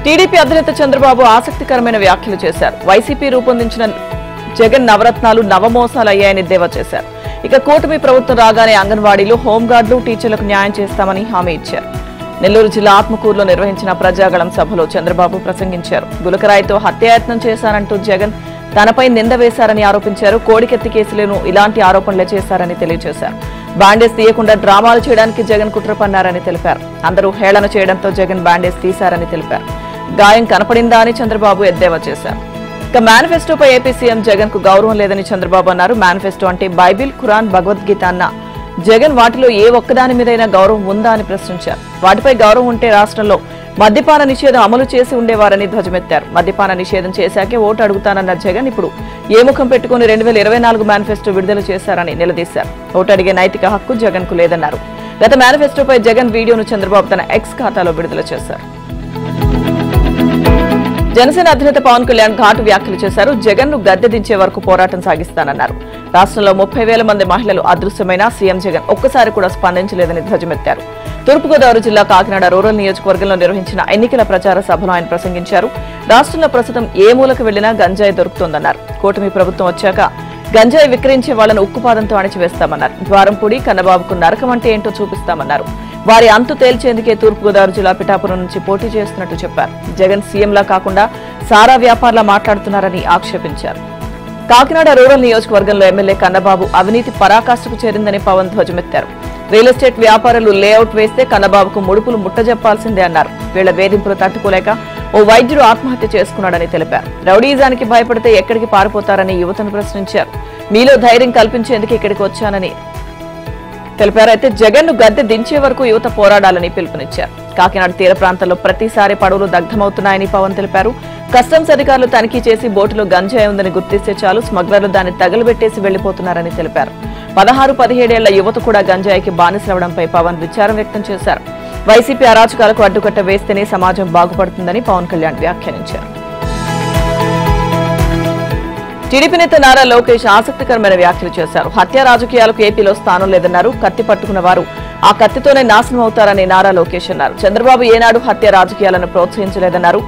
TDP అధినేత చంద్రబాబు ఆసక్తికరమైన వ్యాఖ్యలు చేశారు. వైసీపీ రూపొందించిన జగన్ నవరత్నాలు నవమోసాలయ్యాయని ఎద్దేవా చేశారు. ఇక కూటమి ప్రభుత్వం రాగానే అంగన్వాడీలు, హోంగార్డులు, టీచర్లకు న్యాయం చేస్తామని హామీ ఇచ్చారు. నెల్లూరు జిల్లా ఆత్మకూరులో నిర్వహించిన ప్రజాగళం సభలో చంద్రబాబు ప్రసంగించారు. గులకరాయితో హత్యాయత్నం చేశారంటూ జగన్ తనపై నింద వేశారని ఆరోపించారు. కోడికెత్తి కేసులను ఇలాంటి ఆరోపణలే చేశారని తెలియజేశారు. బ్యాండేజ్ తీయకుండా డ్రామాలు చేయడానికి జగన్ కుట్ర పన్నారని తెలిపారు. అందరూ హేళన చేయడంతో జగన్ బ్యాండేజ్ తీశారని తెలిపారు. గాయం కనపడిందా అని చంద్రబాబు ఎద్దేవా చేశారు. ఇక మేనిఫెస్టోపై ఏపీ సీఎం జగన్ కు గౌరవం లేదని చంద్రబాబు అన్నారు. మేనిఫెస్టో అంటే బైబిల్, ఖురాన్, భగవద్గీత అన్న జగన్ వాటిలో ఏ ఒక్కదాని మీదైనా గౌరవం ఉందా అని ప్రశ్నించారు. వాటిపై గౌరవం ఉంటే రాష్ట్రంలో మద్యపాన నిషేధం అమలు చేసి ఉండేవారని ధ్వజమెత్తారు. మద్యపాన నిషేధం చేశాకే ఓటు అడుగుతానన్న జగన్ ఇప్పుడు ఏ ముఖం పెట్టుకుని 2024 మేనిఫెస్టో విడుదల చేశారని నిలదీశారు. ఓటు అడిగే నైతిక హక్కు జగన్ కు లేదన్నారు. గత మేనిఫెస్టోపై జగన్ వీడియోను చంద్రబాబు తన ఎక్స్ ఖాతాలో విడుదల చేశారు. జనసేన అధినేత పవన్ కళ్యాణ్ ఘాటు వ్యాఖ్యలు చేశారు. జగన్ ను గద్దె దించే వరకు పోరాటం సాగిస్తానన్నారు. రాష్ట్రంలో 30,000 మంది మహిళలు అదృశ్యమైన సీఎం జగన్ ఒక్కసారి కూడా స్పందించలేదని ధ్వజమెత్తారు. తూర్పుగోదావరి జిల్లా కాకినాడ రూరల్ నియోజకవర్గంలో నిర్వహించిన ఎన్నికల ప్రచార సభలో ఆయన ప్రసంగించారు. రాష్ట్రంలో ప్రస్తుతం ఏ మూలకు వెళ్లినా గంజాయి దొరుకుతోందన్నారు. కూటమి ప్రభుత్వం వచ్చాక గంజాయి విక్రయించే వాళ్లను ఉక్కుపాదంతో అణిచివేస్తామన్నారు. ద్వారంపూడి, కన్నబాబుకు నరకం అంటే ఏంటో చూపిస్తామన్నారు. వారి అంతు తేల్చేందుకే తూర్పుగోదావరి జిల్లా పిఠాపురం నుంచి పోటీ చేస్తున్నట్టు చెప్పారు. జగన్ సీఎంలా కాకుండా సారా వ్యాపారులా మాట్లాడుతున్నారని ఆక్షేపించారు. కాకినాడ రూరల్ నియోజకవర్గంలో ఎమ్మెల్యే కన్నబాబు అవినీతి పరాకాష్ఠకు చేరిందని పవన్ ధ్వజమెత్తారు. రియల్ ఎస్టేట్ వ్యాపారులు లేఅవుట్ వేస్తే కన్నబాబుకు ముడుపులు ముట్టజెప్పాల్సిందే అన్నారు. వీళ్ల వేధింపులు తట్టుకోలేక ఓ వైద్యుడు ఆత్మహత్య చేసుకున్నాడని తెలిపారు. రౌడీజానికి భయపడితే ఎక్కడికి పారిపోతారని యువతను ప్రశ్నించారు. మీలో ధైర్యం కల్పించేందుకు ఇక్కడికి వచ్చానని తెలిపారు. అయితే జగన్ ను గద్దె దించే వరకు యువత పోరాడాలని పిలుపునిచ్చారు. కాకినాడ తీర ప్రాంతంలో ప్రతిసారి పడవలు దగ్ధమవుతున్నాయని పవన్ తెలిపారు. కస్టమ్స్ అధికారులు తనిఖీ చేసి బోటులో గంజాయి ఉందని గుర్తిస్తే చాలు స్మగ్లర్లు దాన్ని తగలబెట్టేసి వెళ్లిపోతున్నారని తెలిపారు. 16-17 ఏళ్ల యువత కూడా గంజాయికి బానిసలవడంపై పవన్ విచారం వ్యక్తం చేశారు. వైసీపీ అరాచకాలకు అడ్డుకట్ట వేస్తేనే సమాజం బాగుపడుతుందని పవన్ కళ్యాణ్ వ్యాఖ్యానించారు. టీడీపీ నేత నారా లోకేష్ ఆసక్తికరమైన వ్యాఖ్యలు చేశారు. హత్య రాజకీయాలకు ఏపీలో స్థానం లేదన్నారు. కత్తి పట్టుకున్న వారు ఆ కత్తితోనే నాశనం అవుతారని నారా లోకేష్ అన్నారు. చంద్రబాబు ఏనాడు హత్య రాజకీయాలను ప్రోత్సహించలేదన్నారు.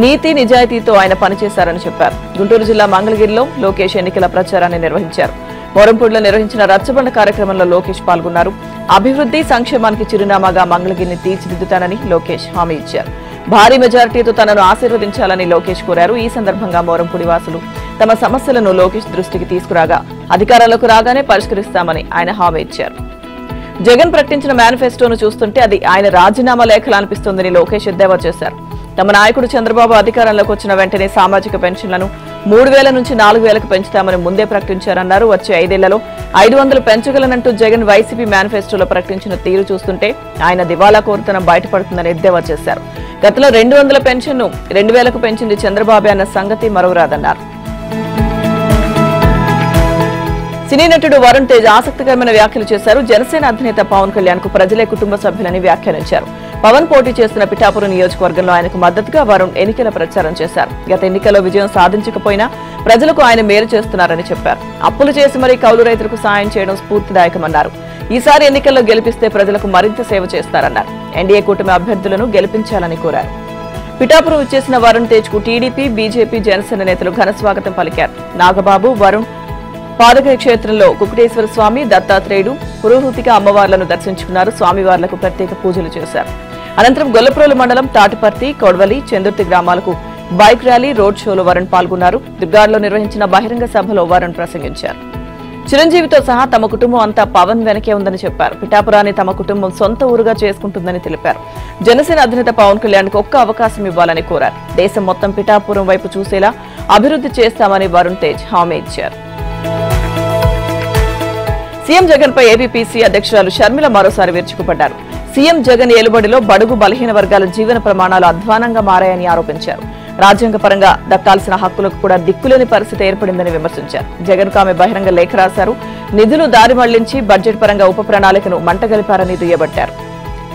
నీతి నిజాయితీతో ఆయన పనిచేశారని చెప్పారు. గుంటూరు జిల్లా మంగళగిరిలో లోకేష్ ఎన్నికల ప్రచారాన్ని నిర్వహించారు. మోరంపూడిలో నిర్వహించిన రచ్చబండ కార్యక్రమంలో లోకేష్ పాల్గొన్నారు. అభివృద్ధి, సంక్షేమానికి చిరునామాగా మంగళగిరిని తీర్చిదిద్దుతానని లోకేష్ హామీ ఇచ్చారు. భారీ మెజారిటీతో తనను ఆశీర్వదించాలని లోకేష్ కోరారు. ఈ సందర్భంగా మోరంపూడి వాసులు తమ సమస్యలను లోకేష్ దృష్టికి తీసుకురాగా అధికారంలోకి రాగానే పరిష్కరిస్తామని ఆయన హామీ ఇచ్చారు. జగన్ ప్రకటించిన మేనిఫెస్టోను చూస్తుంటే అది ఆయన రాజీనామా లేఖలు అనిపిస్తోందని లోకేష్ ఎద్దేవా చేశారు. తమ నాయకుడు చంద్రబాబు అధికారంలోకి వచ్చిన వెంటనే సామాజిక పెన్షన్లను 3,000 నుంచి 4,000కు పెంచుతామని ముందే ప్రకటించారన్నారు. వచ్చే 5 ఏళ్లలో 500 పెంచగలనంటూ జగన్ వైసీపీ మేనిఫెస్టోలో ప్రకటించిన తీరు చూస్తుంటే ఆయన దివాలా కోరుతనం బయటపడుతుందని ఎద్దేవా చేశారు. గతంలో 200 పెన్షన్ను 2,000కు పెంచింది చంద్రబాబే అన్న సంగతి మరువరాదన్నారు. సినీ నటుడు వరుణ్ తేజ్ ఆసక్తికరమైన వ్యాఖ్యలు చేశారు. జనసేన అధినేత పవన్ కళ్యాణ్ కు ప్రజలే కుటుంబ సభ్యులని వ్యాఖ్యానించారు. పవన్ పోటీ చేస్తున్న పిఠాపురం నియోజకవర్గంలో ఆయనకు మద్దతుగా వరుణ్ ఎన్నికల ప్రచారం చేశారు. గత ఎన్నికల్లో విజయం సాధించకపోయినా ప్రజలకు ఆయన మేలు చేస్తున్నారని చెప్పారు. అప్పులు చేసి మరీ కౌలు రైతులకు సాయం చేయడం స్ఫూర్తిదాయకమన్నారు. ఈసారి ఎన్నికల్లో గెలిపిస్తే ప్రజలకు మరింత సేవ చేస్తారన్నారు. ఎన్డీఏ కూటమి అభ్యర్థులను గెలిపించాలని కోరారు. పిఠాపురం ఇచ్చేసిన వరుణ్ తేజ్ కు టీడీపీ, బీజేపీ, జనసేన నేతలు ఘన స్వాగతం పలికారు. నాగబాబు, వరుణ్ పాదక క్షేత్రంలో కుకుటేశ్వర స్వామి, దత్తాత్రేయుడు, పురోహితిక అమ్మవార్లను దర్శించుకున్నారు. స్వామివార్లకు ప్రత్యేక పూజలు చేశారు. అనంతరం గొల్లప్రోలు మండలం తాటిపర్తి, కొడవలి, చందుర్తి గ్రామాలకు బైక్ ర్యాలీ, రోడ్ షోలో వరుణ్ పాల్గొన్నారు. దుర్గాడ్లో నిర్వహించిన బహిరంగ సభలో వరుణ్ ప్రసంగించారు. చిరంజీవితో సహా తమ కుటుంబం అంతా పవన్ వెనకే ఉందని చెప్పారు. పిఠాపురాన్ని తమ కుటుంబం సొంత ఊరుగా చేసుకుంటుందని తెలిపారు. జనసేన అధినేత పవన్ కళ్యాణ్ కు ఒక్క అవకాశం ఇవ్వాలని కోరారు. దేశం మొత్తం పిఠాపురం వైపు చూసేలా అభివృద్ధి చేస్తామని వరుణ్ తేజ్ హామీ ఇచ్చారు. సీఎం జగన్ పై ఏపీపీసీ అధ్యక్షురాలు షర్మిల మరోసారి విరుచుకుపడ్డారు. సీఎం జగన్ ఏలుబడిలో బడుగు బలహీన వర్గాల జీవన ప్రమాణాలు అధ్వానంగా మారాయని ఆరోపించారు. రాజ్యాంగపరంగా దక్కాల్సిన హక్కులకు కూడా దిక్కులేని పరిస్థితి ఏర్పడిందని విమర్శించారు. జగన్ కు ఆమె బహిరంగ లేఖ రాశారు. నిధులు దారి మళ్లించి బడ్జెట్ పరంగా ఉప ప్రణాళికను మంటగలిపారని దుయ్యబట్టారు.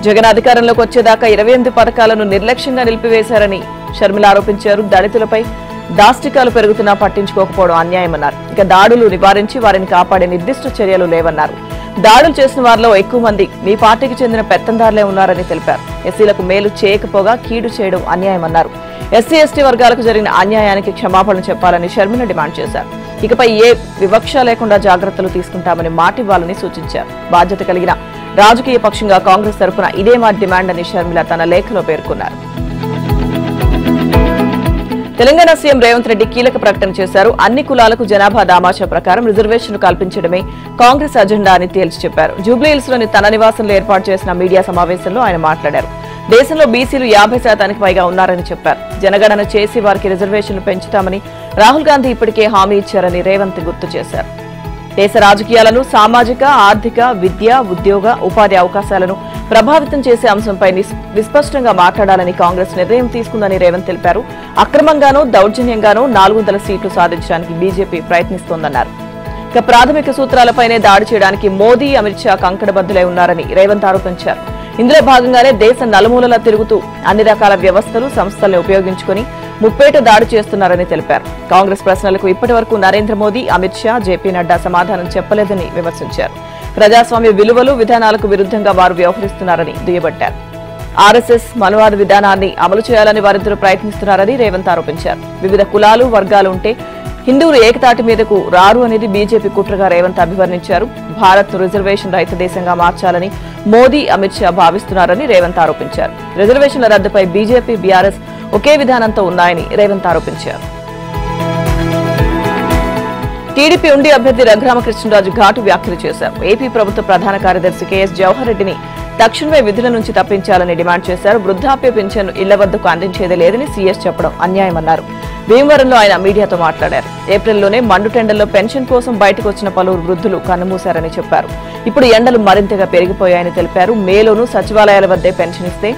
జగన్ అధికారంలోకి వచ్చేదాకా 28 పథకాలను నిర్లక్ష్యంగా నిలిపివేశారని షర్మిల ఆరోపించారు. దళితులపై దాష్టికాలు పెరుగుతున్నా పట్టించుకోకపోవడం అన్యాయమన్నారు. ఇక దాడులు నివారించి వారిని కాపాడే నిర్దిష్ట చర్యలు లేవన్నారు. దాడులు చేసిన వారిలో ఎక్కువ మంది మీ పార్టీకి చెందిన పెత్తందారులే ఉన్నారని తెలిపారు. ఎస్సీలకు మేలు చేయకపోగా కీడు చేయడం అన్యాయమన్నారు. ఎస్సీ ఎస్టీ వర్గాలకు జరిగిన అన్యాయానికి క్షమాపణ చెప్పాలని షర్మిల డిమాండ్ చేశారు. ఇకపై ఏ వివక్ష లేకుండా జాగ్రత్తలు తీసుకుంటామని మాటివ్వాలని సూచించారు. బాధ్యత కలిగిన రాజకీయ పక్షంగా కాంగ్రెస్ తరఫున ఇదే మా డిమాండ్ అని షర్మిల తన లేఖలో పేర్కొన్నారు. తెలంగాణ సీఎం రేవంత్ రెడ్డి కీలక ప్రకటన చేశారు. అన్ని కులాలకు జనాభా దామాషా ప్రకారం రిజర్వేషన్లు కల్పించడమే కాంగ్రెస్ అజెండా అని తేల్చి చెప్పారు. జూబ్లీహిల్స్ లోని తన నివాసంలో ఏర్పాటు చేసిన మీడియా సమావేశంలో ఆయన మాట్లాడారు. దేశంలో బీసీలు 50% పైగా ఉన్నారని చెప్పారు. జనగణన చేసి వారికి రిజర్వేషన్లు పెంచుతామని రాహుల్ గాంధీ ఇప్పటికే హామీ ఇచ్చారని రేవంత్ గుర్తు చేశారు. దేశ రాజకీయాలను సామాజిక, ఆర్థిక, విద్య, ఉద్యోగ, ఉపాధి అవకాశాలను ప్రభావితం చేసే అంశంపై విస్పష్టంగా మాట్లాడాలని కాంగ్రెస్ నిర్ణయం తీసుకుందని రేవంత్ తెలిపారు. అక్రమంగానో దౌర్జన్యంగానో 400 సీట్లు సాధించడానికి బీజేపీ ప్రయత్నిస్తోందన్నారు. ఇక ప్రాథమిక సూత్రాలపైనే దాడి చేయడానికి మోదీ, అమిత్ షా కంకణబద్దులై ఉన్నారని రేవంత్ ఆరోపించారు. ఇందులో భాగంగానే దేశ నలుమూలలా తిరుగుతూ అన్ని రకాల వ్యవస్థలు, సంస్థల్ని ఉపయోగించుకుని ముప్పేట దాడి చేస్తున్నారని తెలిపారు. కాంగ్రెస్ ప్రశ్నలకు ఇప్పటి వరకు నరేంద్ర మోదీ, అమిత్ షా, జేపీ నడ్డా సమాధానం చెప్పలేదని విమర్శించారు. ప్రజాస్వామ్య విలువలు, విధానాలకు విరుద్ధంగా వారు వ్యవహరిస్తున్నారని దుయ్యబట్టారు. ఆర్ఎస్ఎస్ మనువాద విధానాన్ని అమలు చేయాలని వారిద్దరూ ప్రయత్నిస్తున్నారని రేవంత్ ఆరోపించారు. వివిధ కులాలు, వర్గాలు ఉంటే హిందువులు ఏకతాటి మీదకు రారు అనేది బీజేపీ కుట్రగా రేవంత్ అభివర్ణించారు. భారత్ రిజర్వేషన్ రహిత దేశంగా మార్చాలని మోదీ, అమిత్ షా భావిస్తున్నారని రేవంత్ ఆరోపించారు. రిజర్వేషన్ల రద్దుపై బీజేపీ, బీఆర్ఎస్ ఒకే విధానంతో ఉన్నాయని రేవంత్ ఆరోపించారు. టీడీపీ ఉండి అభ్యర్థి రఘురామకృష్ణరాజు ఘాటు వ్యాఖ్యలు చేశారు. ఏపీ ప్రభుత్వ ప్రధాన కార్యదర్శి కేఎస్ జవహర్ రెడ్డిని తక్షణమే విధుల నుంచి తప్పించాలని డిమాండ్ చేశారు. వృద్ధాప్య పింఛన్ను ఇళ్ల వద్దకు అందించేదే లేదని సీఎస్ చెప్పడం అన్యాయమన్నారు. భీమవరంలో ఆయన మీడియాతో మాట్లాడారు. ఏప్రిల్లోనే మండుటెండల్లో పెన్షన్ కోసం బయటకు వచ్చిన పలువురు వృద్ధులు కన్నుమూశారని చెప్పారు. ఇప్పుడు ఎండలు మరింతగా పెరిగిపోయాయని తెలిపారు. మేలోనూ సచివాలయాల వద్దే పెన్షన్ ఇస్తే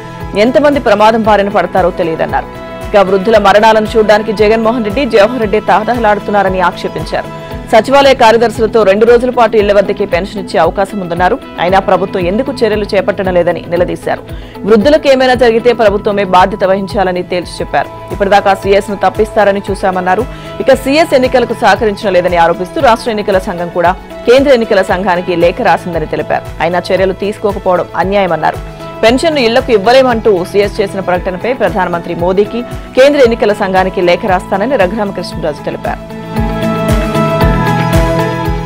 ఎంతమంది ప్రమాదం బారిన పడతారో తెలియదన్నారు. ఇక వృద్ధుల మరణాలను చూడడానికి జగన్మోహన్ రెడ్డి, జవహర్ రెడ్డి తహతహలాడుతున్నారని ఆక్షేపించారు. సచివాలయ కార్యదర్శులతో 2 రోజుల పాటు ఇళ్ల వద్దకే పెన్షన్ ఇచ్చే అవకాశం ఉందన్నారు. అయినా ప్రభుత్వం ఎందుకు చర్యలు చేపట్టడం లేదని నిలదీశారు. వృద్ధులకు ఏమైనా జరిగితే ప్రభుత్వమే బాధ్యత వహించాలని తేల్చి చెప్పారు. ఇప్పటిదాకా సీఎస్ ను తప్పిస్తారని చూశామన్నారు. ఇక సీఎస్ ఎన్నికలకు సహకరించడం లేదని ఆరోపిస్తూ రాష్ట్ర ఎన్నికల సంఘం కూడా కేంద్ర ఎన్నికల సంఘానికి లేఖ రాసిందని తెలిపారు. అయినా చర్యలు తీసుకోకపోవడం అన్యాయమన్నారు. పెన్షన్ను ఇళ్లకు ఇవ్వలేమంటూ సీఎస్ చేసిన ప్రకటనపై ప్రధానమంత్రి మోదీకి, కేంద్ర ఎన్నికల సంఘానికి లేఖ రాస్తానని రఘురామకృష్ణరాజు తెలిపారు.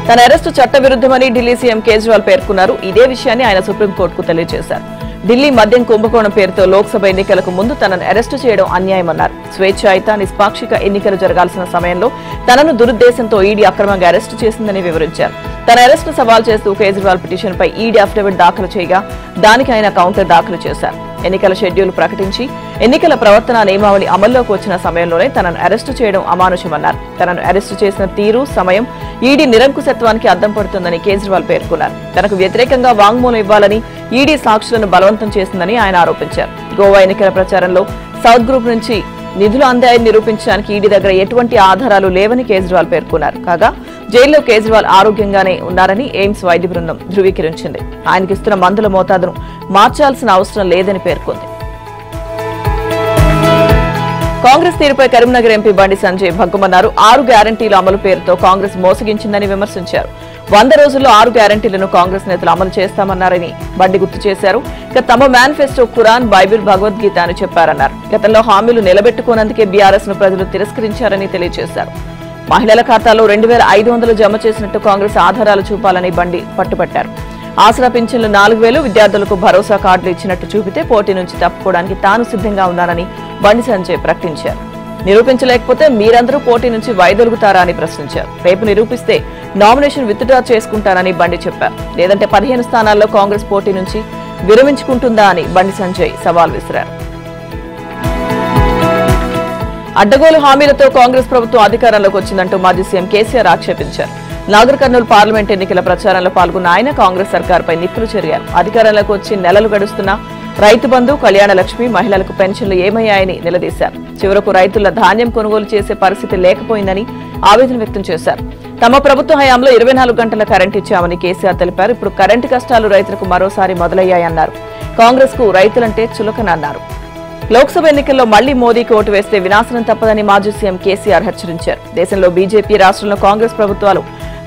తన అరెస్టు చట్టవిరుద్ధమని ఢిల్లీ సీఎం కేజ్రీవాల్ పేర్కొన్నారు. ఇదే విషయాన్ని ఆయన సుప్రీంకోర్టుకు తెలియజేశారు. ఢిల్లీ మద్యం కుంభకోణం పేరుతో లోక్సభ ఎన్నికలకు ముందు తనను అరెస్టు చేయడం అన్యాయమన్నారు. స్వేచ్ఛాయుత, నిష్పాక్షిక ఎన్నికలు జరగాల్సిన సమయంలో తనను దురుద్దేశంతో ఈడీ అక్రమంగా అరెస్టు చేసిందని వివరించారు. తన అరెస్టు సవాల్ చేస్తూ కేజ్రీవాల్ పిటిషన్పై ఈడీ అఫిడవిట్ దాఖలు చేయగా దానికి ఆయన కౌంటర్ దాఖలు చేశారు. ఎన్నికల షెడ్యూల్ ప్రకటించి ఎన్నికల ప్రవర్తన నియమావళి అమల్లోకి వచ్చిన సమయంలోనే తనను అరెస్టు చేయడం అమానుషమన్నారు. తనను అరెస్టు చేసిన తీరు, సమయం ఈడీ నిరంకుశత్వానికి అద్దం పడుతుందని కేజ్రీవాల్ పేర్కొన్నారు. తనకు వ్యతిరేకంగా వాంగ్మూలం ఇవ్వాలని ఈడీ సాక్షులను బలవంతం చేసిందని ఆయన ఆరోపించారు. గోవా ఎన్నికల ప్రచారంలో సౌత్ గ్రూప్ నుంచి నిధులు అందాయని నిరూపించడానికి ఈడీ దగ్గర ఎటువంటి ఆధారాలు లేవని కేజ్రీవాల్ పేర్కొన్నారు. కాగా జైల్లో కేజ్రీవాల్ ఆరోగ్యంగానే ఉన్నారని ఎయిమ్స్ వైద్య బృందం ధృవీకరించింది. ఆయనకిస్తున్న మందుల మోతాదును మార్చాల్సిన అవసరం లేదని పేర్కొంది. కాంగ్రెస్ తీరుపై కరీంనగర్ ఎంపీ బండి సంజయ్ భగ్గుమన్నారు. 6 గ్యారంటీల అమలు పేరుతో కాంగ్రెస్ మోసగించిందని విమర్శించారు. 100 రోజుల్లో 6 గ్యారంటీలను కాంగ్రెస్ నేతలు అమలు చేస్తామన్నారని బండి గుర్తు చేశారు. ఇక తమ మేనిఫెస్టో ఖురాన్, బైబిల్, భగవద్గీత అని చెప్పారన్నారు. గతంలో హామీలు నిలబెట్టుకోనందుకే బీఆర్ఎస్ ను ప్రజలు తిరస్కరించారని తెలియజేశారు. మహిళల ఖాతాలో 2500 జమ చేసినట్టు కాంగ్రెస్ ఆధారాలు చూపాలని బండి పట్టుబట్టారు. ఆసరా పింఛన్లు 4000, విద్యార్థులకు భరోసా కార్డులు ఇచ్చినట్టు చూపితే పోటీ నుంచి తప్పుకోవడానికి తాను సిద్ధంగా ఉన్నానని బండి సంజయ్ ప్రకటించారు. నిరూపించలేకపోతే మీరందరూ పోటీ నుంచి వైదొలుగుతారా అని ప్రశ్నించారు. రేపు నిరూపిస్తే నామినేషన్ విత్డ్రా చేసుకుంటానని బండి చెప్పారు. లేదంటే 15 స్థానాల్లో కాంగ్రెస్ పోటీ నుంచి విరమించుకుంటుందా అని బండి సంజయ్ సవాల్ విసిరారు. అడ్డగోలు హామీలతో కాంగ్రెస్ ప్రభుత్వం అధికారంలోకి వచ్చిందంటూ మాజీ సీఎం కేసీఆర్ ఆక్షేపించారు. నాగర్ కర్నూలు పార్లమెంట్ ఎన్నికల ప్రచారంలో పాల్గొన్న ఆయన కాంగ్రెస్ సర్కార్పై నిప్పులు చెరిగారు. అధికారంలోకి వచ్చి నెలలు గడుస్తున్నా రైతు బంధు, కళ్యాణ లక్ష్మి, మహిళలకు పెన్షన్లు ఏమయ్యాయని నిలదీశారు. చివరకు రైతుల ధాన్యం కొనుగోలు చేసే పరిస్థితి లేకపోయిందని ఆవేదన వ్యక్తం చేశారు. తమ ప్రభుత్వ హయాంలో 24 గంటల కరెంట్ ఇచ్చామని కేసీఆర్ తెలిపారు. ఇప్పుడు కరెంటు కష్టాలు రైతులకు మరోసారి మొదలయ్యాయన్నారు. కాంగ్రెస్ కు రైతులంటే చులకనన్నారు. లోక్సభ ఎన్నికల్లో మళ్లీ మోదీకి ఓటు వేస్తే వినాశనం తప్పదని మాజీ సీఎం కేసీఆర్ హెచ్చరించారు. దేశంలో బీజేపీ, రాష్ట్రంలో కాంగ్రెస్ ప్రభుత్వాలు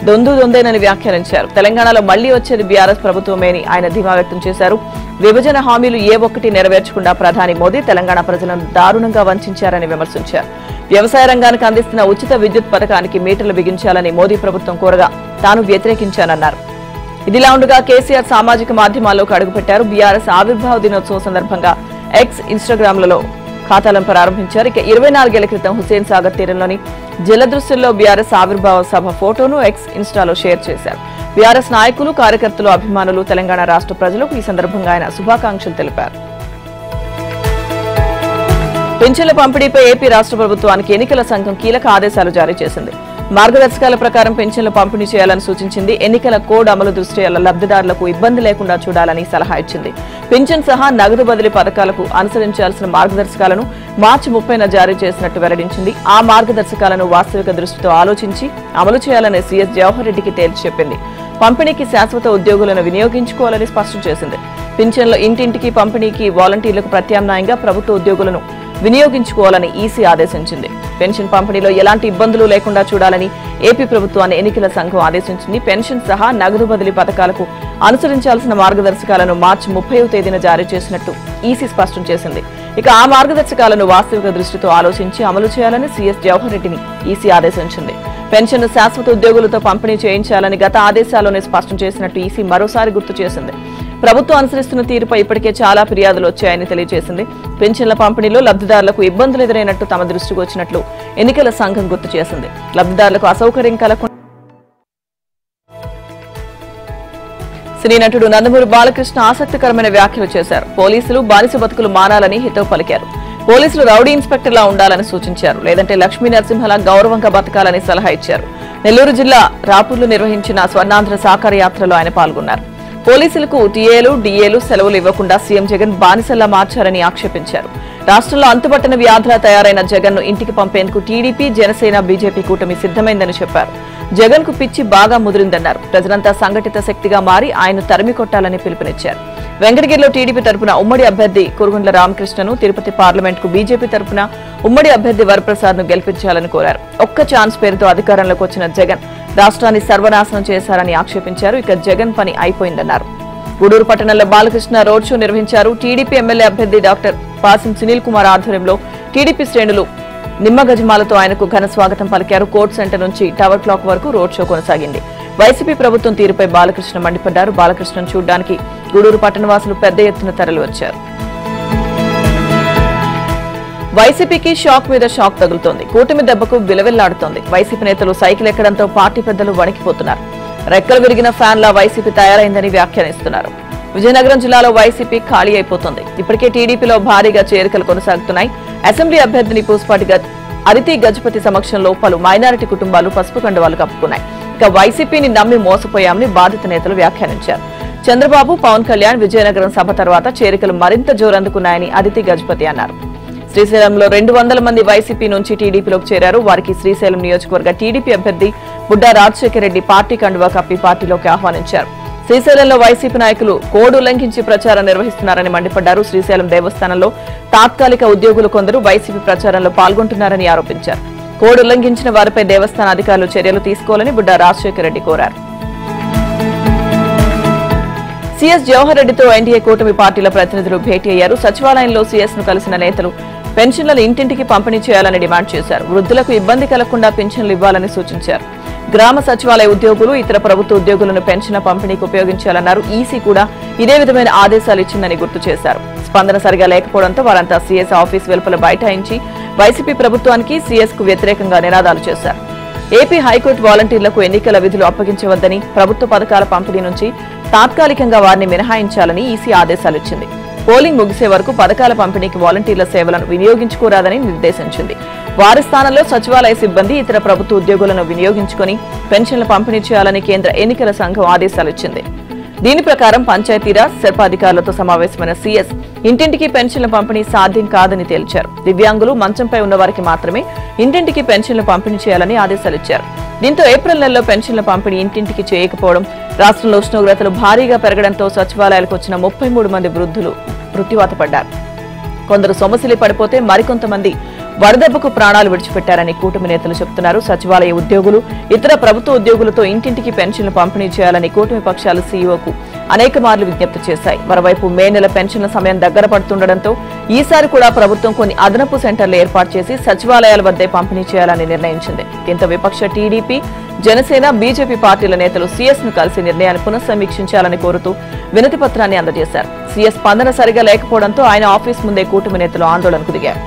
దొందేనని వ్యాఖ్యానించారు. తెలంగాణలో మళ్లీ వచ్చేది బీఆర్ఎస్ ప్రభుత్వమే అని ఆయన ధీమా వ్యక్తం చేశారు. విభజన హామీలు ఏ ఒక్కటి నెరవేర్చకుండా ప్రధాని మోదీ తెలంగాణ ప్రజలను దారుణంగా వంచారని విమర్శించారు. వ్యవసాయ రంగానికి అందిస్తున్న ఉచిత విద్యుత్ పథకానికి మీటర్లు బిగించాలని మోదీ ప్రభుత్వం కోరగా తాను వ్యతిరేకించానన్నారు. ఇదిలా ఉండగా కేసీఆర్ సామాజిక మాధ్యమాల్లోకి అడుగుపెట్టారు. బీఆర్ఎస్ ఆవిర్భావ దినోత్సవం సందర్భంగా ఎక్స్, ఇన్స్టాగ్రామ్లలో ఖాతాలను ప్రారంభించారు. ఇక 24 ఏళ్ల క్రితం హుస్సేన్ సాగర్ తీరంలోని జలదృశ్యంలో బీఆర్ఎస్ ఆవిర్భావ సభ ఫోటోను ఎక్స్, ఇన్స్టాలో షేర్ చేశారు. బీఆర్ఎస్ నాయకులు, కార్యకర్తలు, అభిమానులు, తెలంగాణ రాష్ట్ర ప్రజలకు ఈ సందర్భంగా ఆయన శుభాకాంక్షలు తెలిపారు. పింఛన్ల పంపిణీపై ఏపీ రాష్ట్ర ప్రభుత్వానికి ఎన్నికల సంఘం కీలక ఆదేశాలు జారీ చేసింది. మార్గదర్శకాల ప్రకారం పింఛన్లు పంపిణీ చేయాలని సూచించింది. ఎన్నికల కోడ్ అమలు దృష్ట్యా లబ్ధిదారులకు ఇబ్బంది లేకుండా చూడాలని సలహా ఇచ్చింది. పింఛన్ సహా నగదు బదిలీ పథకాలకు అనుసరించాల్సిన మార్గదర్శకాలను మార్చి 30న జారీ చేసినట్టు వెల్లడించింది. ఆ మార్గదర్శకాలను వాస్తవిక దృష్టితో ఆలోచించి అమలు చేయాలని సీఎస్ జవహర్ రెడ్డికి తేల్చి చెప్పింది. పంపిణీకి శాశ్వత ఉద్యోగులను వినియోగించుకోవాలని స్పష్టం చేసింది. పింఛన్ల ఇంటింటికి పంపిణీకి వాలంటీర్లకు ప్రత్యామ్నాయంగా ప్రభుత్వ ఉద్యోగులను వినియోగించుకోవాలని ఈసీ ఆదేశించింది. పెన్షన్ పంపిణీలో ఎలాంటి ఇబ్బందులు లేకుండా చూడాలని ఏపీ ప్రభుత్వాన్ని ఎన్నికల సంఘం ఆదేశించింది. పెన్షన్ సహా నగదు బదిలీ పథకాలకు అనుసరించాల్సిన మార్గదర్శకాలను మార్చి 30వ తేదీన జారీ చేసినట్టు ఈసీ స్పష్టం చేసింది. ఇక ఆ మార్గదర్శకాలను వాస్తవిక దృష్టితో ఆలోచించి అమలు చేయాలని సీఎస్ జవహర్ రెడ్డిని ఈసీ ఆదేశించింది. పెన్షన్ శాశ్వత ఉద్యోగులతో పంపిణీ చేయించాలని గత ఆదేశాల్లోనే స్పష్టం చేసినట్టు ఈసీ మరోసారి గుర్తు చేసింది. ప్రభుత్వం అనుసరిస్తున్న తీరుపై ఇప్పటికే చాలా ఫిర్యాదులు వచ్చాయని తెలియజేసింది. పెన్షన్ల పంపిణీలో లబ్ధిదారులకు ఇబ్బందులు ఎదురైనట్టు తమ దృష్టికి వచ్చినట్లు ఎన్నికల సంఘం గుర్తు చేసింది. లబ్ధిదారులకు అసౌకర్యం కలగకుండా సినీ నటుడు నందమూరి బాలకృష్ణ ఆసక్తికరమైన వ్యాఖ్యలు చేశారు. పోలీసులు బానిస బతుకులు మానాలని హితవు పలికారు. పోలీసులు రౌడీ ఇన్స్పెక్టర్లా ఉండాలని సూచించారు. లేదంటే లక్ష్మీ నరసింహలా గౌరవంగా బతకాలని సలహా ఇచ్చారు. నెల్లూరు జిల్లా రాపూర్లో నిర్వహించిన స్వర్ణాంధ్ర సాకార యాత్రలో ఆయన పాల్గొన్నారు. పోలీసులకు టీఏలు, డీఏలు సెలవులు ఇవ్వకుండా సీఎం జగన్ బానిసల్లా మార్చారని ఆక్షేపించారు. రాష్ట్రంలో అంతుపట్టని వ్యాధులా తయారైన జగన్ ను ఇంటికి పంపేందుకు టీడీపీ, జనసేన, బీజేపీ కూటమి సిద్ధమైందని చెప్పారు. జగన్ కు పిచ్చి బాగా ముదిరిందన్నారు. ప్రజలంతా సంఘటిత శక్తిగా మారి ఆయన తరిమి కొట్టాలని పిలుపునిచ్చారు. వెంకటగిరిలో టీడీపీ తరపున ఉమ్మడి అభ్యర్థి కురుగుండ్ల రామకృష్ణను, తిరుపతి పార్లమెంట్ కు బీజేపీ తరపున ఉమ్మడి అభ్యర్థి వరప్రసాద్ ను గెలిపించాలని కోరారు. ఒక్క ఛాన్స్ పేరుతో అధికారంలోకి వచ్చిన జగన్ రాష్ట్రాన్ని సర్వనాశనం చేశారని ఆక్షేపించారు. ఇక జగన్ పని అయిపోయిందన్నారు. గూడూరు పట్టణంలో బాలకృష్ణ రోడ్ షో నిర్వహించారు. టీడీపీ ఎమ్మెల్యే అభ్యర్థి డాక్టర్ పాసిం సునీల్ కుమార్ ఆధ్వర్యంలో టీడీపీ శ్రేణులు నిమ్మ గజమాలతో ఆయనకు ఘన స్వాగతం పలికారు. కోర్ట్ సెంటర్ నుంచి టవర్ క్లాక్ వరకు రోడ్ షో కొనసాగింది. వైసీపీ ప్రభుత్వం తీరుపై బాలకృష్ణ మండిపడ్డారు. బాలకృష్ణను చూడ్డానికి గూడూరు పట్టణవాసులు పెద్ద ఎత్తున తరలివచ్చారు. వైసీపీకి షాక్ మీద షాక్ తగులుతోంది. కూటమి దెబ్బకు విలవిల్లాడుతోంది. వైసీపీ నేతలు సైకిల్ ఎక్కడంతో పార్టీ పెద్దలు వణికిపోతున్నారు. రెక్కలు విరిగిన ఫ్యాన్లా వైసీపీ తయారైందని వ్యాఖ్యానిస్తున్నారు. విజయనగరం జిల్లాలో వైసీపీ ఖాళీ అయిపోతుంది. ఇప్పటికే టీడీపీలో భారీగా చేరికలు కొనసాగుతున్నాయి. అసెంబ్లీ అభ్యర్థిని పూసపాటి అదితి గజపతి సమక్షంలో పలు మైనారిటీ కుటుంబాలు పసుపు కండువాలు కప్పుకున్నాయి. ఇక వైసీపీని నమ్మి మోసపోయామని బాధిత నేతలు వ్యాఖ్యానించారు. చంద్రబాబు, పవన్ కళ్యాణ్ విజయనగరం సభ తర్వాత చేరికలు మరింత జోరందుకున్నాయని అదితి గజపతి అన్నారు. శ్రీశైలంలో 200 మంది వైసీపీ నుంచి టీడీపీలోకి చేరారు. వారికి శ్రీశైలం నియోజకవర్గ టీడీపీ అభ్యర్థి బుడ్డా రాజశేఖర రెడ్డి పార్టీ కండువా కప్పి పార్టీలోకి ఆహ్వానించారు. శ్రీశైలంలో వైసీపీ నాయకులు కోడ్ ఉల్లంఘించి ప్రచారం నిర్వహిస్తున్నారని మండిపడ్డారు. శ్రీశైలం దేవస్థానంలో తాత్కాలిక ఉద్యోగులు కొందరు వైసీపీ ప్రచారంలో పాల్గొంటున్నారని ఆరోపించారు. కోడ్ ఉల్లంఘించిన వారిపై దేవస్థాన అధికారులు చర్యలు తీసుకోవాలని బుడ్డా రాజశేఖర రెడ్డి కోరారు. సీఎస్ జవహర్ రెడ్డితో ఎన్డీఏ కూటమి పార్టీల ప్రతినిధులు భేటీ అయ్యారు. సచివాలయంలో సీఎస్ ను కలిసిన నేతలు పెన్షన్లను ఇంటింటికి పంపిణీ చేయాలని డిమాండ్ చేశారు. వృద్ధులకు ఇబ్బంది కలగకుండా పెన్షన్లు ఇవ్వాలని సూచించారు. గ్రామ సచివాలయ ఉద్యోగులు, ఇతర ప్రభుత్వ ఉద్యోగులను పెన్షన్ల పంపిణీకి ఉపయోగించాలన్నారు. ఈసీ కూడా ఇదే విధమైన ఆదేశాలు ఇచ్చిందని గుర్తు చేశారు. స్పందన సరిగా లేకపోవడంతో వారంతా సీఎస్ ఆఫీస్ వెలుపల బైఠాయించి వైసీపీ ప్రభుత్వానికి, సీఎస్ కు వ్యతిరేకంగా నినాదాలు చేశారు. ఏపీ హైకోర్టు వాలంటీర్లకు ఎన్నికల విధులు అప్పగించవద్దని, ప్రభుత్వ పథకాల పంపిణీ నుంచి తాత్కాలికంగా వారిని మినహాయించాలని ఈసీ ఆదేశాలిచ్చింది. పోలింగ్ ముగిసే వరకు పథకాల పంపిణీకి వాలంటీర్ల సేవలను వినియోగించుకోరాదని నిర్దేశించింది. వారి స్థానంలో సచివాలయ సిబ్బంది, ఇతర ప్రభుత్వ ఉద్యోగులను వినియోగించుకుని పెన్షన్ల పంపిణీ చేయాలని కేంద్ర ఎన్నికల సంఘం ఆదేశాలిచ్చింది. దీని ప్రకారం పంచాయతీరాజ్ సర్పాధికారులతో సమావేశమైన సీఎస్ ఇంటింటికి పెన్షన్ల పంపిణీ సాధ్యం కాదని తేల్చారు. దివ్యాంగులు, మంచంపై ఉన్న వారికి మాత్రమే ఇంటింటికి పెన్షన్లు పంపిణీ చేయాలని ఆదేశాలిచ్చారు. దీంతో ఏప్రిల్ నెలలో పెన్షన్ల పంపిణీ ఇంటింటికి చేయకపోవడం, రాష్ట్రంలో ఉష్ణోగ్రతలు భారీగా పెరగడంతో సచివాలయాలకు వచ్చిన 33 మంది వృద్ధులు మృత్యువాత పడ్డారు. కొందరు సొమ్మసిలి పడిపోతే మరికొంతమంది వరదెబ్బకు ప్రాణాలు విడిచిపెట్టారని కూటమి నేతలు చెబుతున్నారు. సచివాలయ ఉద్యోగులు, ఇతర ప్రభుత్వ ఉద్యోగులతో ఇంటింటికి పెన్షన్లు పంపిణీ చేయాలని కూటమి పక్షాలు సీఈఓకు అనేక మార్లు విజ్ఞప్తి చేశాయి. మరోవైపు మే నెల పెన్షన్ల సమయం దగ్గర పడుతుండటంతో ఈసారి కూడా ప్రభుత్వం కొన్ని అదనపు సెంటర్లు ఏర్పాటు చేసి సచివాలయాల వద్దే పంపిణీ చేయాలని నిర్ణయించింది. దీంతో విపక్ష టీడీపీ, జనసేన, బీజేపీ పార్టీల నేతలు సీఎస్ ను కలిసి నిర్ణయాన్ని పునఃసమీక్షించాలని కోరుతూ వినతి పత్రాన్ని అందజేశారు. సీఎస్ స్పందన సరిగా లేకపోవడంతో ఆయన ఆఫీస్ ముందే కూటమి నేతలు ఆందోళనకు దిగారు.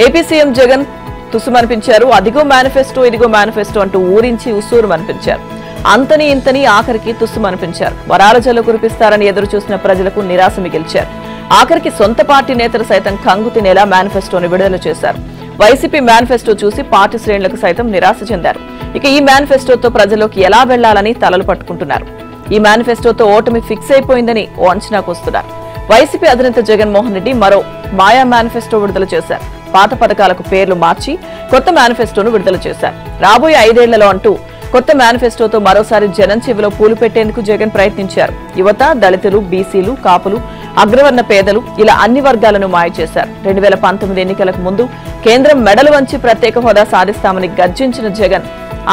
ఏపీ సీఎం జగన్ తుసుమనిపించారు. అదిగో మేనిఫెస్టో, ఇదిగో మేనిఫెస్టో అంటూ ఊరించి ఉసూరుమనిపించారు. అంతని ఇంతని ఆఖరికి తుస్సుమనిపించారు. వరాల జల్లు కురిపిస్తారని ఎదురు చూసిన ప్రజలకు నిరాశ మిగిల్చారు. ఆఖరికి సొంత పార్టీ నేతలు సైతం కంగు తినేలా మేనిఫెస్టోను విడుదల చేశారు. వైసీపీ మేనిఫెస్టో చూసి పార్టీ శ్రేణులకు సైతం నిరాశ చెందారు. ఇక ఈ మేనిఫెస్టోతో ప్రజల్లోకి ఎలా వెళ్లాలని తలలు పట్టుకుంటున్నారు. ఈ మేనిఫెస్టోతో ఓటమి ఫిక్స్ అయిపోయిందని ఓ అంచనాకు వస్తున్నారు. వైసీపీ అధినేత జగన్మోహన్ రెడ్డి మరో మాయా మేనిఫెస్టో విడుదల చేశారు. పాత పథకాలకు పేర్లు మార్చి కొత్త మేనిఫెస్టోను విడుదల చేశారు. రాబోయే 5 ఏళ్లలో అంటూ కొత్త మేనిఫెస్టోతో మరోసారి జనం చెవిలో పూలు పెట్టేందుకు జగన్ ప్రయత్నించారు. యువత, దళితులు, బీసీలు, కాపులు, అగ్రవర్ణ పేదలు ఇలా అన్ని వర్గాలను మాయ చేశారు. 2019 ఎన్నికలకు ముందు కేంద్రం మెడలు వంచి ప్రత్యేక హోదా సాధిస్తామని గర్జించిన జగన్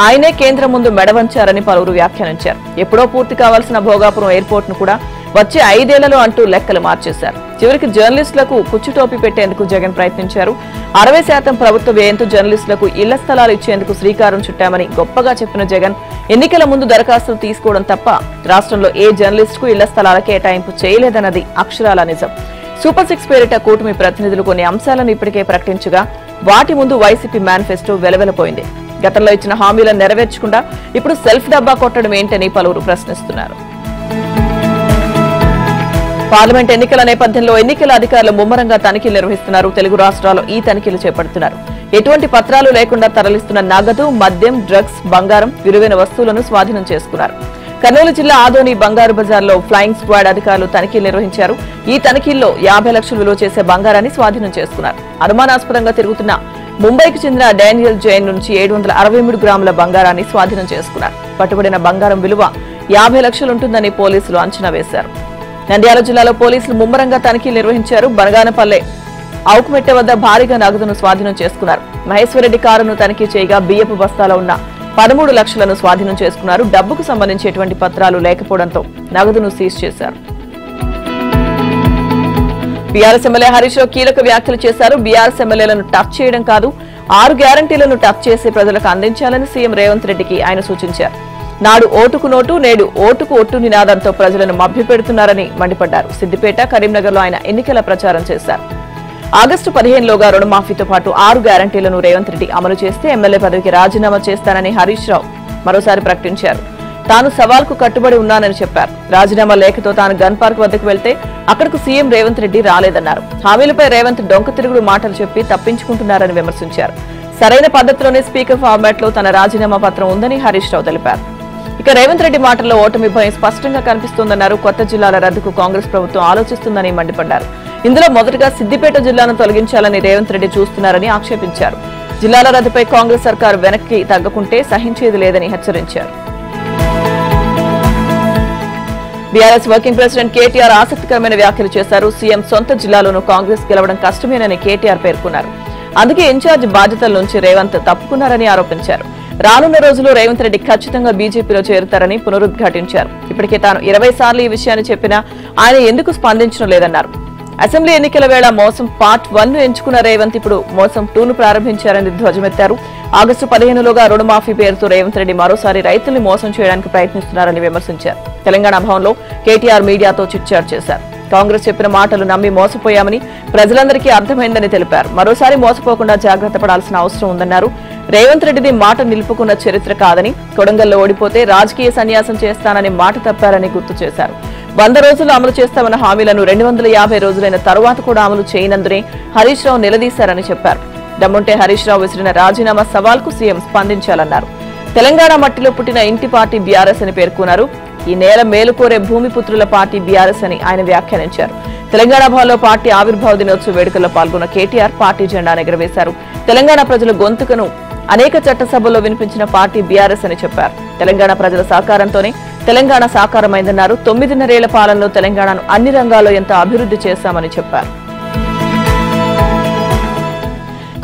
ఆయనే కేంద్రం ముందు మెడ వంచారని పలువురు వ్యాఖ్యానించారు. ఎప్పుడో పూర్తి కావాల్సిన భోగాపురం ఎయిర్పోర్ట్ ను కూడా వచ్చే 5 ఏళ్లలో అంటూ లెక్కలు మార్చేశారు. చివరికి జర్నలిస్టులకు కుచ్చుటోపి పెట్టేందుకు జగన్ ప్రయత్నించారు. 60% ప్రభుత్వ వ్యయంతో జర్నలిస్టులకు ఇళ్ల స్థలాలు ఇచ్చేందుకు శ్రీకారం చుట్టామని గొప్పగా చెప్పిన జగన్ ఎన్నికల ముందు దరఖాస్తులు తీసుకోవడం తప్ప రాష్ట్రంలో ఏ జర్నలిస్టుకు ఇళ్ల స్థలాల కేటాయింపు చేయలేదన్నది అక్షరాల నిజం. సూపర్ 6 పేరిట కూటమి ప్రతినిధులు కొన్ని అంశాలను ఇప్పటికే ప్రకటించగా వాటి ముందు వైసీపీ మేనిఫెస్టో వెలవెలపోయింది. గతంలో ఇచ్చిన హామీలను నెరవేర్చకుండా ఇప్పుడు సెల్ఫ్ డబ్బా కొట్టడం ఏంటని పలువురు ప్రశ్నిస్తున్నారు. పార్లమెంట్ ఎన్నికల నేపథ్యంలో ఎన్నికల అధికారులు ముమ్మరంగా తనిఖీలు నిర్వహిస్తున్నారు. తెలుగు రాష్ట్రాల్లో ఈ తనిఖీలు చేపడుతున్నారు. ఎటువంటి పత్రాలు లేకుండా తరలిస్తున్న నగదు, మద్యం, డ్రగ్స్, బంగారం, విలువైన వస్తువులను స్వాధీనం చేసుకున్నారు. కర్నూలు జిల్లా ఆదోని బంగారు బజార్లో ఫ్లయింగ్ స్క్వాడ్ అధికారులు తనిఖీలు నిర్వహించారు. ఈ తనిఖీల్లో 50 లక్షలు విలువ చేసే బంగారాన్ని స్వాధీనం చేసుకున్నారు. అనుమానాస్పదంగా తిరుగుతున్న ముంబైకి చెందిన డానియల్ జైన్ నుంచి 763 గ్రాముల బంగారాన్ని స్వాధీనం చేసుకున్నారు. పట్టుబడిన బంగారం విలువ 50 లక్షలు ఉంటుందని పోలీసులు అంచనా వేశారు. నంద్యాల జిల్లాలో పోలీసులు ముమ్మరంగా తనిఖీలు నిర్వహించారు. బనగానపల్లె ఆవుకుమెట్టె వద్ద భారీగా నగదును స్వాధీనం చేసుకున్నారు. మహేశ్వరరెడ్డి కారును తనిఖీ చేయగా బియ్యపు బస్తాలో ఉన్న 13 లక్షలను స్వాధీనం చేసుకున్నారు. డబ్బుకు సంబంధించి ఎటువంటి పత్రాలు లేకపోవడంతో నగదును సీజ్ చేశారు. బీఆర్ఎస్ ఎమ్మెల్యే హరీష్ రావు కీలక వ్యాఖ్యలు చేశారు. బీఆర్ఎస్ ఎమ్మెల్యేలను టచ్ చేయడం కాదు, 6 గ్యారంటీలను టచ్ చేసి ప్రజలకు అందించాలని సీఎం రేవంత్ రెడ్డికి ఆయన సూచించారు. నాడు ఓటుకు నోటు, నేడు ఓటుకు ఒట్టు నినాదంతో ప్రజలను మభ్యపెడుతున్నారని మండిపడ్డారు. సిద్దిపేట, కరీంనగర్లో ఆయన ఎన్నికల ప్రచారం చేశారు. ఆగస్టు 15లోగా రుణమాఫీతో పాటు 6 గ్యారంటీలను రేవంత్ రెడ్డి అమలు చేస్తే ఎమ్మెల్యే పదవికి రాజీనామా చేస్తానని హరీష్ రావు మరోసారి ప్రకటించారు. తాను సవాల్కు కట్టుబడి ఉన్నానని చెప్పారు. రాజీనామా లేఖతో తాను గన్ పార్క్ వద్దకు వెళ్తే అక్కడకు సీఎం రేవంత్ రెడ్డి రాలేదన్నారు. హామీలపై రేవంత్ డొంక తిరుగుడు మాటలు చెప్పి తప్పించుకుంటున్నారని విమర్శించారు. సరైన పద్ధతిలోనే స్పీకర్ ఫార్మాట్ లో తన రాజీనామా పత్రం ఉందని హరీష్ రావు తెలిపారు. ఇక రేవంత్ రెడ్డి మాటల్లో ఓటమి భయం స్పష్టంగా కనిపిస్తోందన్నారు. కొత్త జిల్లాల రద్దుకు కాంగ్రెస్ ప్రభుత్వం ఆలోచిస్తుందని మండిపడ్డారు. ఇందులో మొదటగా సిద్దిపేట జిల్లాను తొలగించాలని రేవంత్ రెడ్డి చూస్తున్నారని ఆక్షేపించారు. జిల్లాల రద్దుపై కాంగ్రెస్ సర్కారు వెనక్కి తగ్గకుంటే సహించేది లేదని హెచ్చరించారు. బీఆర్ఎస్ వర్కింగ్ ప్రెసిడెంట్ కేటీఆర్ ఆసక్తికరమైన వ్యాఖ్యలు చేశారు. సీఎం సొంత జిల్లాలోనూ కాంగ్రెస్ గెలవడం కష్టమేనని కేటీఆర్ పేర్కొన్నారు. అందుకే ఇన్ఛార్జ్ బాధ్యతల నుంచి రేవంత్ తప్పుకున్నారని ఆరోపించారు. రానున్న రోజుల్లో రేవంత్ రెడ్డి ఖచ్చితంగా బీజేపీలో చేరుతారని పునరుద్ఘాటించారు. ఇప్పటికే తాను 20 సార్లు ఈ విషయాన్ని చెప్పినా ఆయన ఎందుకు స్పందించడం లేదన్నారు. అసెంబ్లీ ఎన్నికల వేళ మోసం పార్ట్ 1 ను ఎంచుకున్న రేవంత్ ఇప్పుడు మోసం 2 ను ప్రారంభించారని ధ్వజమెత్తారు. ఆగస్టు 15లోగా రుణమాఫీ పేరుతో రేవంత్ రెడ్డి మరోసారి రైతుల్ని మోసం చేయడానికి ప్రయత్నిస్తున్నారని విమర్శించారు. తెలంగాణ భవన్లో కేటీఆర్ మీడియాతో చిట్చాట్ చేశారు. కాంగ్రెస్ చెప్పిన మాటలు నమ్మి మోసపోయామని ప్రజలందరికీ అర్థమైందని తెలిపారు. మరోసారి మోసపోకుండా జాగ్రత్త పడాల్సిన అవసరం ఉందన్నారు. రేవంత్ రెడ్డిది మాట నిలుపుకున్న చరిత్ర కాదని, కొడంగల్లో ఓడిపోతే రాజకీయ సన్యాసం చేస్తానని మాట తప్పారని గుర్తు చేశారు. 100 రోజులు అమలు చేస్తామన్న హామీలను 250 రోజులైన తరువాత కూడా అమలు చేయనందునే హరీష్ రావు నిలదీశారని చెప్పారు. దమ్ముంటే హరీష్ రావు విసిరిన రాజీనామా సవాల్కు సీఎం స్పందించాలన్నారు. తెలంగాణ మట్టిలో పుట్టిన ఇంటి పార్టీ బీఆర్ఎస్ అని పేర్కొన్నారు. ఈ నేల మేలుకోరే భూమిపుత్రుల పార్టీ బీఆర్ఎస్ అని ఆయన వ్యాఖ్యానించారు. తెలంగాణ భవన్లో పార్టీ ఆవిర్భావ దినోత్సవ వేడుకల్లో పాల్గొన్న కేటీఆర్ పార్టీ జెండాను ఎగురవేశారు. తెలంగాణ ప్రజల గొంతుకను అనేక చట్టసభల్లో వినిపించిన పార్టీ బీఆర్ఎస్ అని చెప్పారు. తెలంగాణ ప్రజల సహకారంతోనే తెలంగాణ సాకారమైందన్నారు. 9.5 ఏళ్ల పాలనలో తెలంగాణను అన్ని రంగాల్లో ఎంత అభివృద్ధి చేశామని చెప్పారు.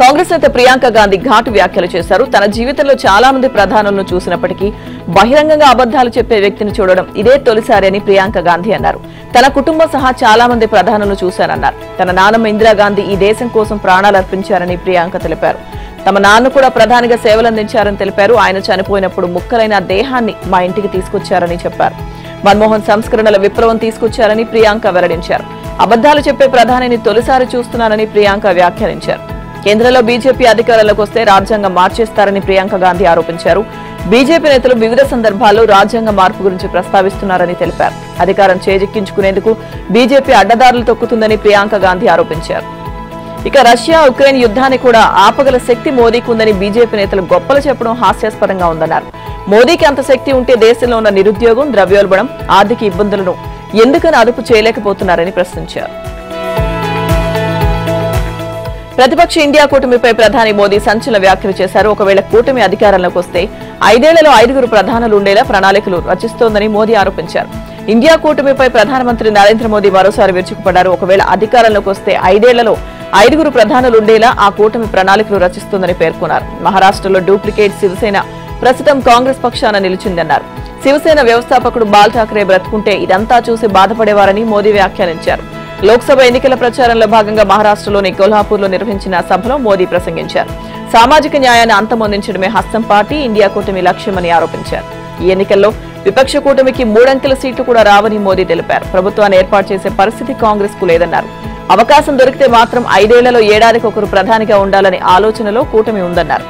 కాంగ్రెస్ నేత ప్రియాంక గాంధీ ఘాటు వ్యాఖ్యలు చేశారు. తన జీవితంలో చాలా మంది ప్రధానులను చూసినప్పటికీ బహిరంగంగా అబద్దాలు చెప్పే వ్యక్తిని చూడడం ఇదే తొలిసారి అని ప్రియాంక గాంధీ అన్నారు. తన కుటుంబం సహా చాలా మంది ప్రధానులను చూశానన్నారు. తన నాన్నమ్మ ఇందిరాగాంధీ ఈ దేశం కోసం ప్రాణాలు అర్పించారని ప్రియాంక తెలిపారు. తమ నాన్న కూడా ప్రధానిగా సేవలందించారని తెలిపారు. ఆయన చనిపోయినప్పుడు ముక్కలైన దేహాన్ని మా ఇంటికి తీసుకొచ్చారని చెప్పారు. మన్మోహన్ సంస్కరణల విప్లవం తీసుకొచ్చారని ప్రియాంక వెల్లడించారు. అబద్దాలు చెప్పే ప్రధానిని తొలిసారి చూస్తున్నారని ప్రియాంక వ్యాఖ్యానించారు. కేంద్రంలో బీజేపీ అధికారంలోకి వస్తే రాజ్యాంగం మార్చేస్తారని ప్రియాంక గాంధీ ఆరోపించారు. బీజేపీ నేతలు వివిధ సందర్భాల్లో రాజ్యాంగ మార్పు గురించి ప్రస్తావిస్తున్నారని తెలిపారు. అధికారం చేజిక్కించుకునేందుకు బీజేపీ అడ్డదారులు తొక్కుతుందని ప్రియాంక గాంధీ ఆరోపించారు. ఇక రష్యా ఉక్రెయిన్ యుద్ధాన్ని కూడా ఆపగల శక్తి మోదీకి ఉందని బీజేపీ నేతలు గొప్పలు చెప్పడం హాస్యాస్పదంగా ఉందన్నారు. మోదీకి అంత శక్తి ఉంటే దేశంలో ఉన్న నిరుద్యోగం, ద్రవ్యోల్బణం, ఆర్థిక ఇబ్బందులను ఎందుకని అదుపు చేయలేకపోతున్నారని ప్రశ్నించారు. ప్రతిపక్ష ఇండియా కూటమిపై ప్రధాని మోదీ సంచలన వ్యాఖ్యలు చేశారు. ఒకవేళ కూటమి అధికారంలోకి వస్తే 5 ఏళ్లలో 5గురు ప్రధానులు ఉండేలా ప్రణాళికలు రచిస్తోందని మోదీ ఆరోపించారు. ఇండియా కూటమిపై ప్రధానమంత్రి నరేంద్ర మోదీ మరోసారి విరుచుకుపడ్డారు. ఒకవేళ అధికారంలోకి వస్తే 5 ఏళ్లలో 5గురు ప్రధానులు ఉండేలా ఆ కూటమి ప్రణాళికలు రచిస్తోందని పేర్కొన్నారు. మహారాష్ట్రలో డూప్లికేట్ శివసేన ప్రస్తుతం కాంగ్రెస్ పక్షాన నిలిచిందన్నారు. శివసేన వ్యవస్థాపకుడు బాల్ ఠాక్రే బ్రతుకుంటే ఇదంతా చూసి బాధపడేవారని మోదీ వ్యాఖ్యానించారు. లోక్సభ ఎన్నికల ప్రచారంలో భాగంగా మహారాష్ట్రలోని కొల్హాపూర్లో నిర్వహించిన సభలో మోదీ ప్రసంగించారు. సామాజిక న్యాయాన్ని అంతమొందించడమే హస్తం పార్టీ ఇండియా కూటమి లక్ష్యమని ఆరోపించారు. ఈ ఎన్నికల్లో విపక్ష కూటమికి 3 అంకెల సీట్లు కూడా రావని మోదీ తెలిపారు. ప్రభుత్వాన్ని ఏర్పాటు చేసే పరిస్థితి కాంగ్రెస్ కు లేదన్నారు. అవకాశం దొరికితే మాత్రం 5 ఏళ్లలో ఏడాదికి ఒకరు ప్రధానిగా ఉండాలనే ఆలోచనలో కూటమి ఉందన్నారు.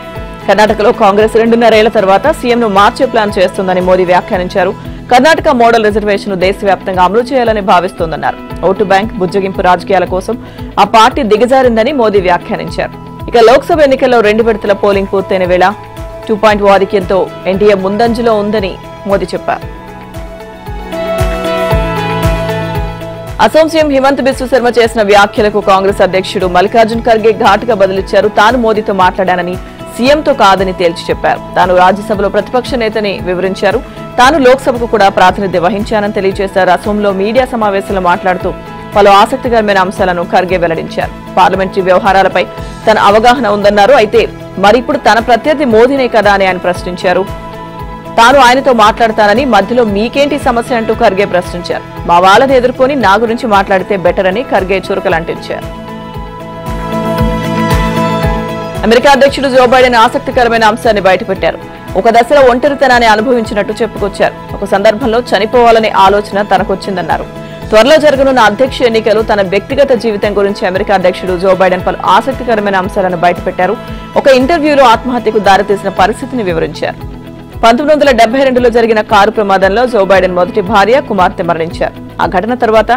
కర్ణాటకలో కాంగ్రెస్ 2.5 ఏళ్ల తర్వాత సీఎంను మార్చే ప్లాన్ చేస్తుందని మోదీ వ్యాఖ్యానించారు. కర్ణాటక మోడల్ రిజర్వేషన్ దేశవ్యాప్తంగా అమలు చేయాలని భావిస్తోందన్నారు. ఓటు బ్యాంక్, బుజ్జగింపు రాజకీయాల కోసం ఆ పార్టీ దిగజారిందని మోదీ వ్యాఖ్యానించారు. ఇక లోక్సభ ఎన్నికల్లో 2 విడతల పోలింగ్ పూర్తయిన వేళ 2.0 ఆధిక్యంతో ఎన్డీఏ ముందంజలో ఉందని మోదీ చెప్పారు. అసోం సీఎం హిమంత్ బిశ్వ శర్మ చేసిన వ్యాఖ్యలకు కాంగ్రెస్ అధ్యక్షుడు మల్లికార్జున్ ఖర్గే ఘాటుగా బదులిచ్చారు. తాను మోదీతో మాట్లాడానని, సీఎంతో కాదని తేల్చి చెప్పారు. తాను రాజ్యసభలో ప్రతిపక్ష నేతని వివరించారు. తాను లోక్సభకు కూడా ప్రాతినిధ్యం వహించానని తెలియజేశారు. అసోంలో మీడియా సమావేశంలో మాట్లాడుతూ పలు ఆసక్తికరమైన అంశాలను ఖర్గే వెల్లడించారు. పార్లమెంటరీ వ్యవహారాలపై తన అవగాహన ఉందన్నారు. అయితే మరిప్పుడు తన ప్రత్యర్థి మోదీనే కదా అని ఆయన ప్రశ్నించారు. తాను ఆయనతో మాట్లాడతానని, మధ్యలో మీకేంటి సమస్య అంటూ ఖర్గే ప్రశ్నించారు. మా వాళ్ళని ఎదుర్కొని నా గురించి మాట్లాడితే బెటర్ అని ఖర్గే చురకలంటించారు. అమెరికా అధ్యక్షుడు జో బైడెన్ ఆసక్తికరమైన అంశాన్ని బయటపెట్టారు. ఒక దశలో ఒంటరితనాన్ని అనుభవించినట్టు చెప్పుకొచ్చారు. ఒక సందర్భంలో చనిపోవాలనే ఆలోచన తనకొచ్చిందన్నారు. త్వరలో జరగనున్న అధ్యక్ష ఎన్నికలు తన వ్యక్తిగత జీవితం గురించి అమెరికా అధ్యక్షుడు జో బైడెన్ పలు ఆసక్తికరమైన అంశాలను బయటపెట్టారు. ఒక ఇంటర్వ్యూలో ఆత్మహత్యకు దారితీసిన పరిస్థితిని వివరించారు. 1972లో జరిగిన కారు ప్రమాదంలో జో బైడెన్ మొదటి భార్య, కుమార్తె మరణించారు. ఆ ఘటన తర్వాత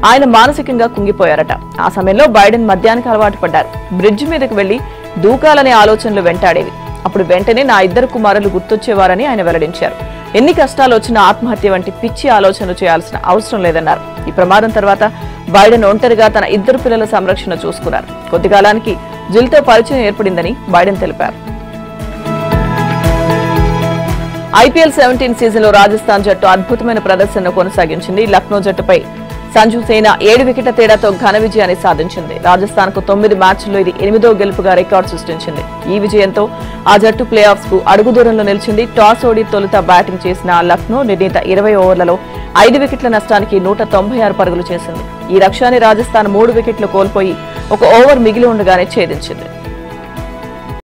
ఆయన మానసికంగా కుంగిపోయారట. ఆ సమయంలో బైడెన్ మద్యానికి అలవాటు పడ్డారు. బ్రిడ్జ్ మీదకు వెళ్లి దూకాలనే ఆలోచనలు వెంటాడేవి. అప్పుడు వెంటనే నా 2 కుమారులు గుర్తొచ్చేవారని ఆయన వెల్లడించారు. ఎన్ని కష్టాలు వచ్చినా ఆత్మహత్య వంటి పిచ్చి ఆలోచనలు చేయాల్సిన అవసరం లేదన్నారు. ఈ ప్రమాదం తర్వాత బైడెన్ ఒంటరిగా తన 2 పిల్లల సంరక్షణ చూసుకున్నారు. కొద్దికాలానికి జిల్తో పరిచయం ఏర్పడిందని బైడెన్ తెలిపారు. ఐపీఎల్ 17 సీజన్లో రాజస్థాన్ జట్టు అద్భుతమైన ప్రదర్శనను కొనసాగించింది. లక్నో జట్టుపై సంజు సేన 7 వికెట్ల తేడాతో ఘన విజయాన్ని సాధించింది. రాజస్థాన్ కు 9 మ్యాచ్ల్లో ఇది 8వ గెలుపుగా రికార్డు సృష్టించింది. ఈ విజయంతో ఆ జట్టు ప్లే ఆఫ్స్ కు అడుగు దూరంలో నిలిచింది. టాస్ ఓడి తొలుత బ్యాటింగ్ చేసిన లక్నో నిర్ణీత 20 ఓవర్లలో 5 వికెట్ల నష్టానికి 196 పరుగులు చేసింది. ఈ లక్ష్యాన్ని రాజస్థాన్ 3 వికెట్లు కోల్పోయి 1 ఓవర్ మిగిలి ఉండగానే ఛేదించింది.